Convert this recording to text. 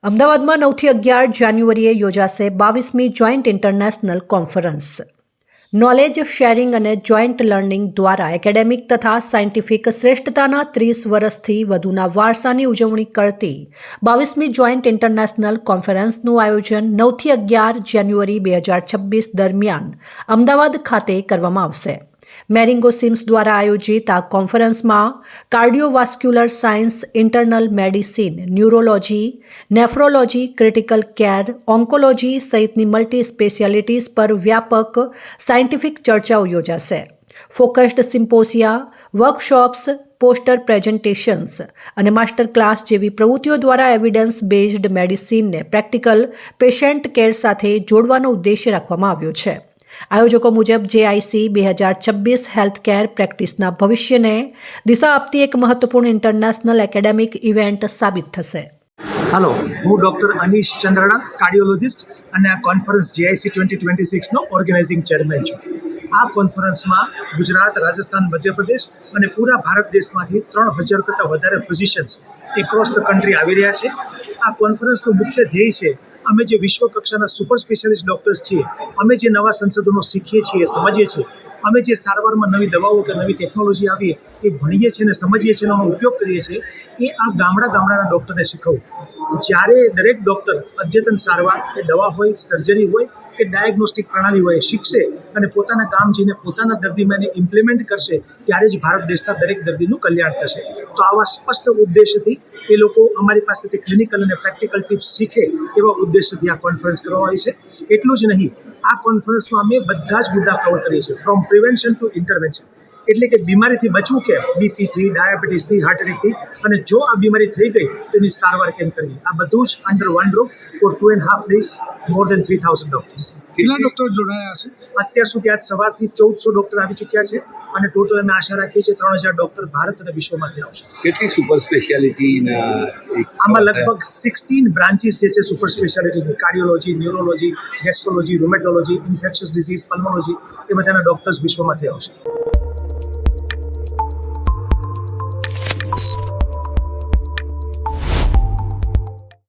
અમદાવાદમાં 9થી 11 જાન્યુઆરીએ યોજાશે 22મી joint international conference. Knowledge sharing અને જોઈન્ટ લર્નિંગ દ્વારા એકેડેમિક તથા સાયન્ટિફિક શ્રેષ્ઠતાના 30 વર્ષથી વધુના વારસાની ઉજવણી કરતી 22મી જોઈન્ટ ઇન્ટરનેશનલ કોન્ફરન્સનું આયોજન 9થી 11 જાન્યુઆરી 2026 દરમિયાન અમદાવાદ ખાતે કરવામાં આવશે. મેરિંગો સિમ્સ દ્વારા આયોજિત આ કોન્ફરન્સમાં cardiovascular science, internal medicine, neurology, nephrology, critical care, oncology સહિતની મલ્ટી સ્પેશિયાલિટીઝ પર વ્યાપક સાયન્ટિફિક ચર્ચાઓ યોજાશે. Focused symposia, workshops, poster presentations અને માસ્ટર ક્લાસ જેવી પ્રવૃત્તિઓ દ્વારા એવિડન્સ બેઝડ મેડિસિનને પ્રેક્ટિકલ પેશન્ટ કેર સાથે જોડવાનો ઉદ્દેશ્ય રાખવામાં આવ્યો છે. આયોજકો મુજબ JIC 2026 હેલ્થકેર પ્રેક્ટિસના ભવિષ્યને દિશા આપતી એક મહત્વપૂર્ણ ઇન્ટરનેશનલ એકેડેમિક ઇવેન્ટ સાબિત થશે. હેલો, હું ડૉક્ટર અનીશ ચંદ્રણા, કાર્ડિયોલોજિસ્ટ અને આ કોન્ફરન્સ JIC 2026નો ઓર્ગેનાઇઝિંગ ચેરમેન છું. આ કોન્ફરન્સમાં ગુજરાત, રાજસ્થાન, મધ્યપ્રદેશ અને પૂરા ભારત દેશમાંથી 3000 કરતાં વધારે ફિઝિશિયન્સ એક્રોસ ધ કન્ટ્રી આવી રહ્યા છે. આ કોન્ફરન્સનું મુખ્ય ધ્યેય છે અમે જે વિશ્વ કક્ષાના સુપર સ્પેશિયાલિસ્ટ ડૉક્ટર્સ છીએ, અમે જે નવા સંશોધનો શીખીએ છીએ, સમજીએ છીએ, અમે જે સારવારમાં નવી દવાઓ કે નવી ટેકનોલોજી આવી એ ભણીએ છીએ અને સમજીએ છીએ એનો ઉપયોગ કરીએ છીએ, એ આ ગામડાના ડૉક્ટરને શીખવવું. જ્યારે દરેક ડૉક્ટર અદ્યતન સારવાર, એ દવા હોય, સર્જરી હોય કે ડાયગ્નોસ્ટિક પ્રણાલી હોય, શીખશે અને પોતાના ગામ જઈને પોતાના દર્દીમાં એને ઇમ્પ્લિમેન્ટ કરશે, ત્યારે જ ભારત દેશના દરેક દર્દીનું કલ્યાણ થશે. તો આવા સ્પષ્ટ ઉદ્દેશથી એ લોકો અમારી પાસેથી ક્લિનિકલ અને પ્રેક્ટિકલ ટિપ્સ શીખે એવા ઉદ્દેશથી આ કોન્ફરન્સ કરવામાં આવી છે. એટલું જ નહીં, આ કોન્ફરન્સમાં અમે બધા જ મુદ્દા કવર કરીએ છીએ, ફ્રોમ પ્રિવેન્શન ટુ ઇન્ટરવેન્શન. એટલે કે બીમારીથી બચવું કેમ, બીપીથી, ડાયાબિટીસથી, હાર્ટ એટેકથી, અને જો આ બીમારી થઈ ગઈ તો એની સારવાર કેમ કરવી, આ બધું જ under one roof for 2.5 days, more than 3000 doctors. કેટલા ડૉક્ટર જોડાયા હશે? અત્યાર સુધી આજ સવારથી 1400 ડૉક્ટર આવી ચૂક્યા છે અને ટોટલ અમે આશા રાખીએ છીએ 3000 ડૉક્ટર ભારત અને વિશ્વમાંથી આવશે. કેટલી સુપર સ્પેશિયાલિટીના? આમાં લગભગ 16 બ્રાન્ચીસ જે છે સુપર સ્પેશિયાલિટીની, cardiology, neurology, gastrology, rheumatology, infectious disease, pulmology, એ બધાના ડૉક્ટર્સ વિશ્વમાંથી આવશે.